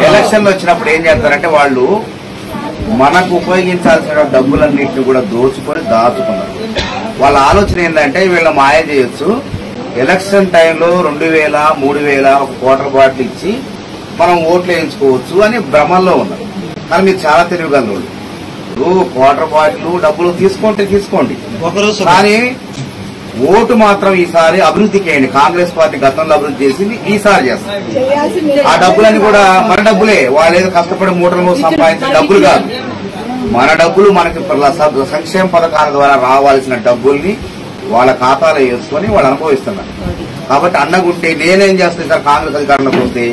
ఎలక్షన్లు వచ్చినప్పుడు ఏం చేస్తారంటే వాళ్ళు మనకు ఉపయోగించాల్సిన డబ్బులన్నింటినీ కూడా దోచుకొని దాచుకున్నారు. వాళ్ళ ఆలోచన ఏంటంటే వీళ్ళ మాయ చేయొచ్చు, ఎలక్షన్ టైంలో 2000, 3000 ఒక క్వార్టర్ బాటిల్ ఇచ్చి మనం ఓట్లు వేయించుకోవచ్చు అని భ్రమంలో ఉన్నారు. కానీ మీరు చాలా తెలివిగలరు. క్వార్టర్ బాటిల్ డబ్బులు తీసుకోండి, కానీ ఓటు మాత్రం ఈసారి అభివృద్ధికి వేయండి. కాంగ్రెస్ పార్టీ గతంలో అభివృద్ధి చేసింది, ఈసారి చేస్తారు. ఆ డబ్బులన్నీ కూడా మన డబ్బులే, వాళ్ళు ఏదో కష్టపడి మూటలు సంపాదించిన డబ్బులు కాదు, మన డబ్బులు. మనకి సంక్షేమ పథకాల ద్వారా రావాల్సిన డబ్బుల్ని వాళ్ళ ఖాతాలో వేసుకొని వాళ్ళు అనుభవిస్తున్నారు. కాబట్టి అన్నగుంటే నేనేం చేస్తాను సార్, కాంగ్రెస్ అధికారంలోకి వస్తే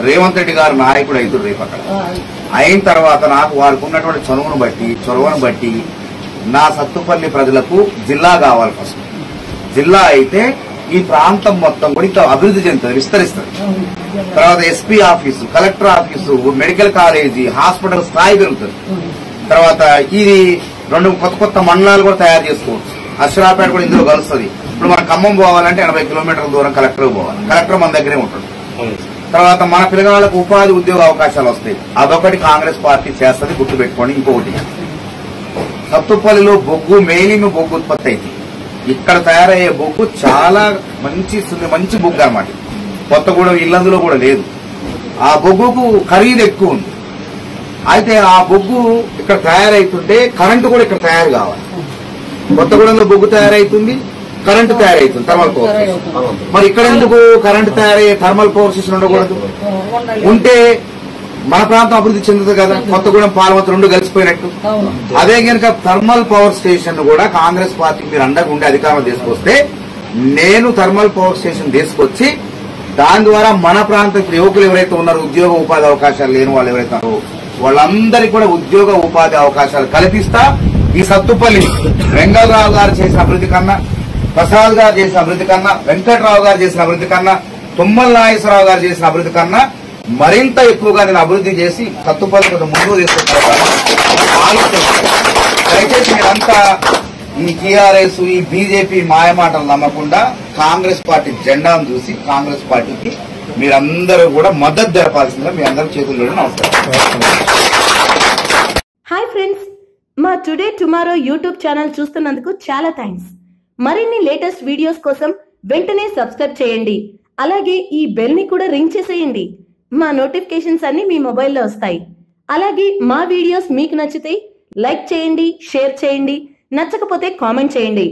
రేవంత్ రెడ్డి గారు నాయకుడు అవుతాడు రేపు. అక్కడ అయిన తర్వాత నాకు వారికి ఉన్నటువంటి చొరవను బట్టి నా సత్తుపల్లి ప్రజలకు జిల్లా కావాలి. ఫస్ట్ జిల్లా అయితే ఈ ప్రాంతం మొత్తం కూడా ఇంకా అభివృద్ధి చెందుతుంది, విస్తరిస్తుంది. తర్వాత SP office, collector office, medical college, hospital స్థాయి పెరుగుతుంది. తర్వాత ఇది 2 కొత్త మండలాలు కూడా తయారు చేసుకోవచ్చు. అశ్రాపేట కూడా ఇందులో కలుస్తుంది. ఇప్పుడు మన ఖమ్మం పోవాలంటే 80 కిలోమీటర్ల దూరం కలెక్టర్ పోవాలి, కలెక్టర్ మన దగ్గరే ఉంటాడు. తర్వాత మన పిల్లగాళ్లకు ఉపాధి ఉద్యోగ అవకాశాలు వస్తాయి. అదొకటి కాంగ్రెస్ పార్టీ చేస్తుంది, గుర్తుపెట్టుకోండి. ఇంకొకటి సత్తుపల్లిలో బొగ్గు, మేలిమి బొగ్గు ఉత్పత్తి అయితే ఇక్కడ తయారయ్యే బొగ్గు చాలా మంచి బొగ్గు అన్నమాట. కొత్తగూడెం ఇల్లందులో కూడా లేదు. ఆ బొగ్గుకు ఖరీదు ఎక్కువ ఉంది. అయితే ఆ బొగ్గు ఇక్కడ తయారైతుంటే కరెంటు కూడా ఇక్కడ తయారు కావాలి. కొత్తగూడెంలో బొగ్గు తయారైతుంది, కరెంటు తయారైతుంది, థర్మల్ పవర్ స్టేషన్. మరి ఇక్కడ ఎందుకు కరెంటు తయారయ్యే థర్మల్ పవర్ స్టేషన్ ఉండకూడదు? ఉంటే మన ప్రాంతం అభివృద్ధి చెందుతుంది కదా. కొత్తగూడెం, పాలమతి 2 కలిసిపోయినట్టు. అదే కనుక థర్మల్ పవర్ స్టేషన్ కూడా కాంగ్రెస్ పార్టీ మీరు అండగా ఉండే అధికారం తీసుకొస్తే, నేను థర్మల్ పవర్ స్టేషన్ తీసుకొచ్చి దాని ద్వారా మన ప్రాంతం ఇప్పుడు యువకులు ఎవరైతే ఉన్నారో, ఉద్యోగ ఉపాధి అవకాశాలు లేని వాళ్ళు ఎవరైతే ఉన్నారో వాళ్ళందరికీ కూడా ఉద్యోగ ఉపాధి అవకాశాలు కల్పిస్తా. ఈ సత్తుపల్లి వెంగళరావు గారు చేసిన అభివృద్ధి కన్నా, ప్రసాద్ గారు చేసిన అభివృద్ధి కన్నా, వెంకటరావు గారు చేసిన అభివృద్ధి కన్నా, తుమ్మల నాగేశ్వరరావు గారు చేసిన అభివృద్ధి కన్నా మరింత ఎక్కువగా నేను అభివృద్ధి చేసి సత్తుపల్లి కొంచెం ముందుకు తీసుకుంటాను. దయచేసి మీరంతా ఈ టీఆర్ఎస్, ఈ బీజేపీ మాయమాటలు నమ్మకుండా కాంగ్రెస్ పార్టీ జెండాను చూసి కాంగ్రెస్ పార్టీకి మీరందరూ కూడా మద్దతు జరపాల్సిందిగా మీ అందరి చేతుల్లో నమస్కారం. హాయ్ ఫ్రెండ్స్, మా టుడే టుమారో యూట్యూబ్ ఛానల్ చూస్తున్నందుకు చాలా థ్యాంక్స్. మరిన్ని లేటెస్ట్ వీడియోస్ కోసం వెంటనే సబ్స్క్రైబ్ చేయండి. అలాగే ఈ బెల్ ని కూడా రింగ్ చేసేయండి. మా నోటిఫికేషన్స్ అన్ని మీ మొబైల్లో వస్తాయి. అలాగే మా వీడియోస్ మీకు నచ్చితే లైక్ చేయండి, షేర్ చేయండి, నచ్చకపోతే కామెంట్ చేయండి.